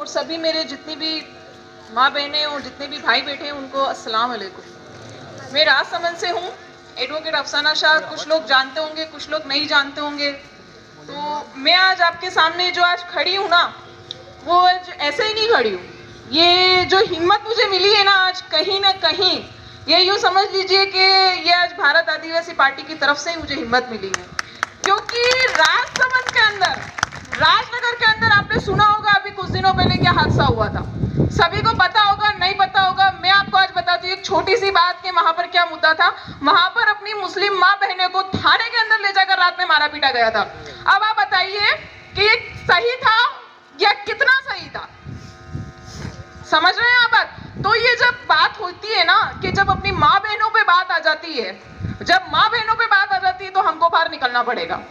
और सभी मेरे जितनी भी माँ बहनें और जितने भी भाई बैठे हैं उनको अस्सलाम वालेकुम। मैं राजसमंद से हूँ, एडवोकेट अफसाना शाह। कुछ लोग जानते होंगे, कुछ लोग नहीं जानते होंगे। तो मैं आज आपके सामने जो आज खड़ी हूँ ना, वो आज ऐसे ही नहीं खड़ी हूँ। ये जो हिम्मत मुझे मिली है ना आज, कहीं ना कहीं ये यूँ समझ लीजिए कि ये आज भारत आदिवासी पार्टी की तरफ से ही मुझे हिम्मत मिली है। क्योंकि राजसमंद के अंदर, राजनगर के अंदर आपने सुना होगा अभी कुछ दिनों पहले क्या हादसा हुआ था। सभी को पता होगा, नहीं पता होगा, मैं आपको आज बताती हूँ एक छोटी सी बात कि वहां पर क्या मुद्दा था। वहां पर अपनी मुस्लिम माँ बहने को थाने के अंदर ले जाकर रात में मारा पीटा गया था। अब आप बताइए कि ये सही था या कितना सही था? समझ रहे हैं आप बात? तो ये जब बात होती है ना कि जब अपनी माँ बहनों पे बात आ जाती है, जब माँ बहनों पे बात आ जाती है तो हमको बाहर निकलना पड़ेगा।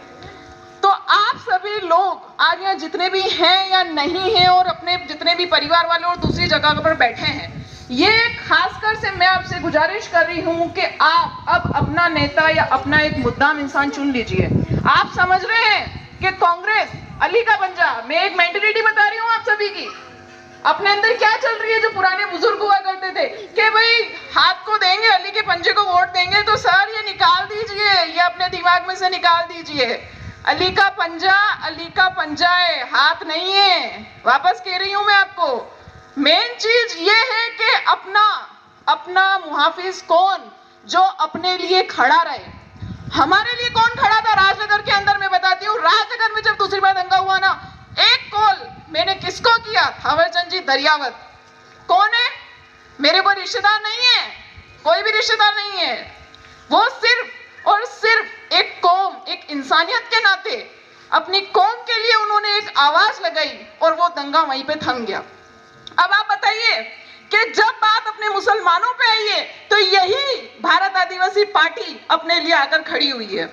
तो आप सभी लोग आज यहाँ जितने भी हैं या नहीं हैं और अपने जितने भी परिवार वाले और दूसरी जगह पर बैठे हैं, ये खासकर से मैं आपसे गुजारिश कर रही हूँ कि आप अब अपना नेता या अपना एक मुद्दाम इंसान चुन लीजिए। आप समझ रहे हैं कि कांग्रेस अली का पंजा, मैं एक मेंटेलिटी बता रही हूँ आप सभी की, अपने अंदर क्या चल रही है। जो पुराने बुजुर्ग हुआ करते थे कि भाई हाथ को देंगे, अली के पंजे को वोट देंगे, तो सर ये निकाल दीजिए, ये अपने दिमाग में से निकाल दीजिए। अली का पंजा अली का पंजा है, हाथ नहीं है। वापस कह रही हूं मैं आपको, मेन चीज ये है कि अपना मुहाफिज कौन, जो अपने लिए खड़ा रहे। हमारे लिए कौन खड़ा था राजनगर के अंदर? मैं बताती हूँ, राजनगर में जब दूसरी बार दंगा हुआ ना, एक कॉल मैंने किसको किया? थावरचंद जी दरियावत। कौन है? मेरे कोई रिश्तेदार नहीं है, कोई भी रिश्तेदार नहीं है। वो सिर्फ और सिर्फ एक कौम, एक इंसानियत के नाते अपनी कौम के लिए उन्होंने एक आवाज लगाई और वो दंगा वहीं पे थम गया। अब आप बताइए कि जब बात अपने मुसलमानों पे आई है तो यही भारत आदिवासी पार्टी अपने लिए आकर खड़ी हुई है।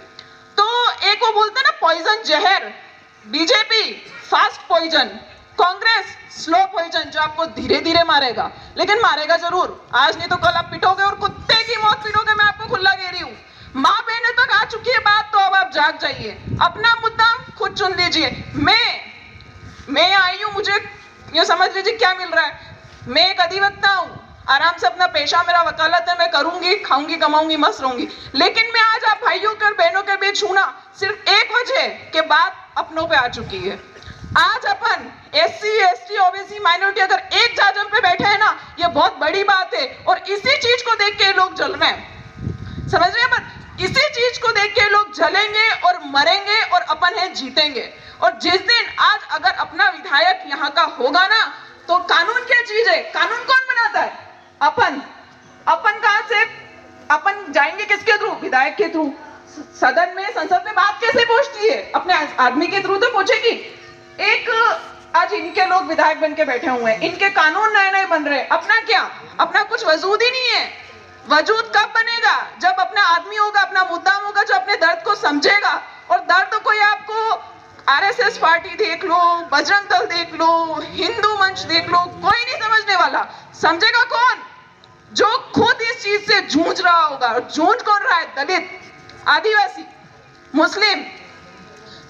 तो एक वो बोलते हैं ना पॉइजन जहर, BJP fast poison, Congress slow poison, जो आपको धीरे धीरे मारेगा, लेकिन मारेगा जरूर। आज नहीं तो कल आप पिटोगे और कुत्ते की मौत पिटोगे। मैं आपको खुला कह रही हूँ। माँ बहने तक आ चुकी है बात, तो अब आप जाग जाइए, अपना मुद्दा खुद चुन लीजिए। मैं आई हूँ, मुझे ये समझ लीजिए क्या मिल रहा है। मैं एक अधिवक्ता हूँ, आराम से अपना पेशा मेरा वकालत है, मैं करूंगी, खाऊंगी, कमाऊंगी, मस्त रहूंगी। लेकिन मैं आज आप भाइयों के और बहनों के बीच हूं ना, सिर्फ एक वजह के बात अपनों पे आ चुकी है। आज अपन SC, ST, OBC माइनॉरिटी अगर एक जाजम पे बैठे हैं ना, ये बहुत बड़ी बात है। और इसी चीज को देख के लोग जल रहे हैं, समझ रहे हैं अपन? इसी चीज को देख के लोग जलेंगे और मरेंगे और अपन है जीतेंगे। और जिस दिन आज अगर अपना विधायक यहाँ का होगा ना, तो कानून क्या चीज है? कानून कौन बनाता है? अपन कहां से? अपन जाएंगे किसके थ्रू? विधायक के थ्रू। सदन में, संसद में बात कैसे पहुंचती है? अपने आदमी के थ्रू तो पहुंचेगी। एक आज इनके लोग विधायक बन के बैठे हुए हैं, इनके कानून नए नए बन रहे हैं। अपना क्या? अपना कुछ वजूद ही नहीं है। वजूद कब बनेगा? जब अपना आदमी होगा, अपना मुद्दा होगा, जो अपने दर्द को समझेगा। और दर्द कोई आपको RSS पार्टी देख लो, बजरंग दल देख लो, हिंदू मंच देख लो, कोई नहीं समझने वाला। समझेगा कौन? जो खुद इस चीज से जूझ रहा होगा। और जूझ कौन रहा है? दलित, आदिवासी, मुस्लिम।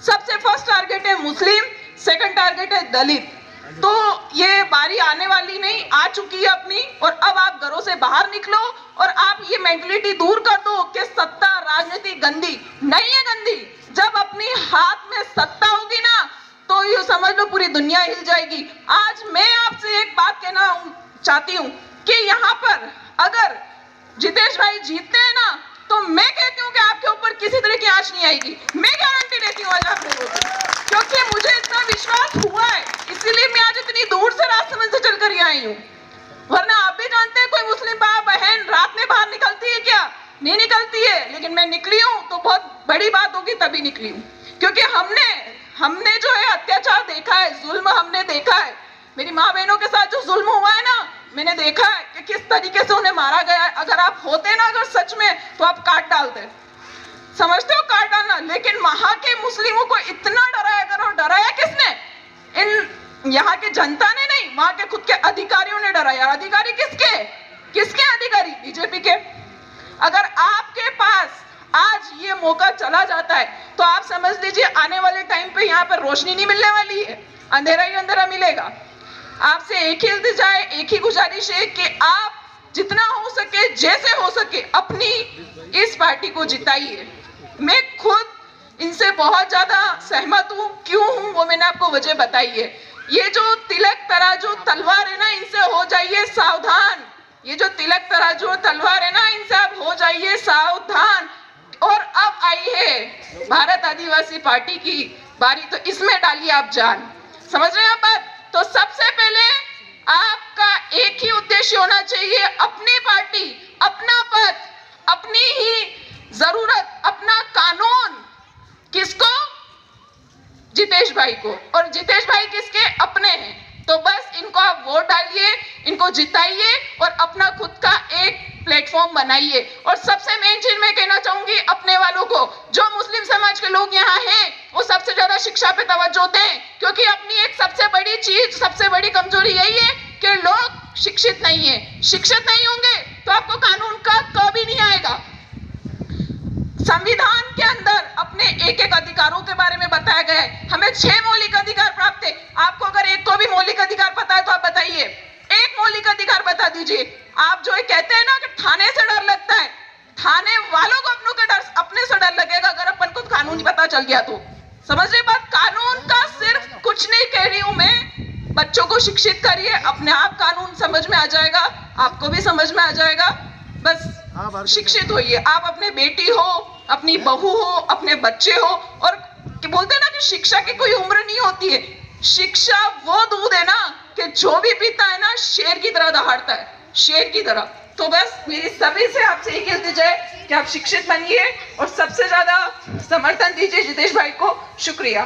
सबसे फर्स्ट टारगेट है मुस्लिम, सेकंड टारगेट है दलित। तो ये बारी आने वाली नहीं, आ चुकी है अपनी। और अब आप घरों से बाहर निकलो और आप ये मेंटलिटी दूर कर दो कि सत्ता राजनीति गंदी नहीं है। गंदी जब अपनी हाथ में सत्ता होगी ना, तो ये समझ लो पूरी दुनिया हिल जाएगी। आज मैं आपसे एक बात कहना चाहती हूँ कि यहाँ पर अगर जितेश भाई जीतते हैं ना, तो मैं कहती हूँ कि आपके ऊपर किसी तरह की आंच नहीं आएगी। मैं गारंटी देती हूँ आज आप लोगों को, क्योंकि मुझे इतना विश्वास हुआ है, इसीलिए मैं आज इतनी दूर से राजसमंद से चलकर ही आई हूँ। वरना आप भी जानते हैं, कोई मुस्लिम बहन रात में बाहर निकलती है क्या? नहीं निकलती है। लेकिन मैं निकली हूँ तो बहुत बड़ी बात होगी तभी निकली हूँ, क्योंकि हमने जो है अत्याचार देखा है, जुल्म हमने देखा है। मेरी माँ बहनों के साथ जो जुल्म हुआ है ना, मैंने देखा है कि किस तरीके से उन्हें मारा गया है। अगर आप होते ना अगर सच में, तो आप काट डालते। समझते हो काट डालना? लेकिन वहां के मुस्लिमों को इतना डराया करो। डराया किसने? इन यहाँ के जनता ने नहीं, वहां के खुद के अधिकारियों ने डराया। अधिकारी किसके? किसके अधिकारी? बीजेपी के। अगर आपके पास आज ये मौका चला जाता है, तो आप समझ लीजिए आने वाले टाइम पे यहाँ पर रोशनी नहीं मिलने वाली है, अंधेरा ही अंधेरा मिलेगा। आपसे एक ही इल्तिजा है, एक ही गुजारिश है कि आप जितना हो सके, जैसे हो सके, अपनी इस पार्टी को जिताइए। मैं खुद इनसे बहुत ज्यादा सहमत हूँ। क्यों हूँ वो मैंने आपको वजह बताई है। ये जो तिलक तराजू तलवार है ना, इनसे हो जाइए सावधान। ये जो तिलक तराजू तलवार है ना, इनसे आप हो जाइए सावधान। और अब आई है भारत आदिवासी पार्टी की बारी, तो इसमें डालिए आप जान। समझ रहे हैं आप बात? तो सबसे पहले आपका एक ही उद्देश्य होना चाहिए, अपनी पार्टी, अपना पद, अपनी ही जरूरत, अपना कानून। किसको? जितेश भाई को। और जितेश भाई किसके? अपने हैं। तो बस इनको आप वोट डालिए, इनको जिताइए और अपना खुद का एक प्लेटफॉर्म बनाइए। और सबसे मेन चीज मैं कहना चाहूंगी अपने वालों को, जो मुस्लिम समाज के लोग यहाँ हैं, वो सबसे ज्यादा शिक्षा पे तवज्जो दें, क्योंकि अपनी एक सबसे बड़ी चीज, सबसे बड़ी कमजोरी यही है कि लोग शिक्षित नहीं है। शिक्षित नहीं होंगे तो आपको कानून का कभी नहीं आएगा। संविधान के अंदर अपने एक एक अधिकारों के बारे में बताया गया है। हमें 6 मौलिक अधिकार प्राप्त है। आपको अगर एक को भी मौलिक अधिकार पता है तो आप बताइए, एक मौलिक अधिकार बता दीजिए। आप जो कहते हैं ना कि थाने से डर लगता है, थाने वालों को अपने से डर लगेगा अगर अपन को कानून पता चल गया तो। समझ रहे बात? कानून का सिर्फ कुछ नहीं कह रही हूं मैं, बच्चों को शिक्षित करिए, अपने आप कानून समझ में आ जाएगा, आपको भी समझ में आ जाएगा। बस शिक्षित होइए। आप अपने बेटी हो, अपनी बहू हो, अपने बच्चे हो। और बोलते हैं ना कि शिक्षा की कोई उम्र नहीं होती है। शिक्षा वो दूध है ना कि जो भी पीता है ना, शेर की तरह दहाड़ता है, शेर की तरह। तो बस मेरी सभी से आपसे एक इल्तिजा है कि आप शिक्षित बनिए और सबसे ज्यादा समर्थन दीजिए जितेश भाई को। शुक्रिया।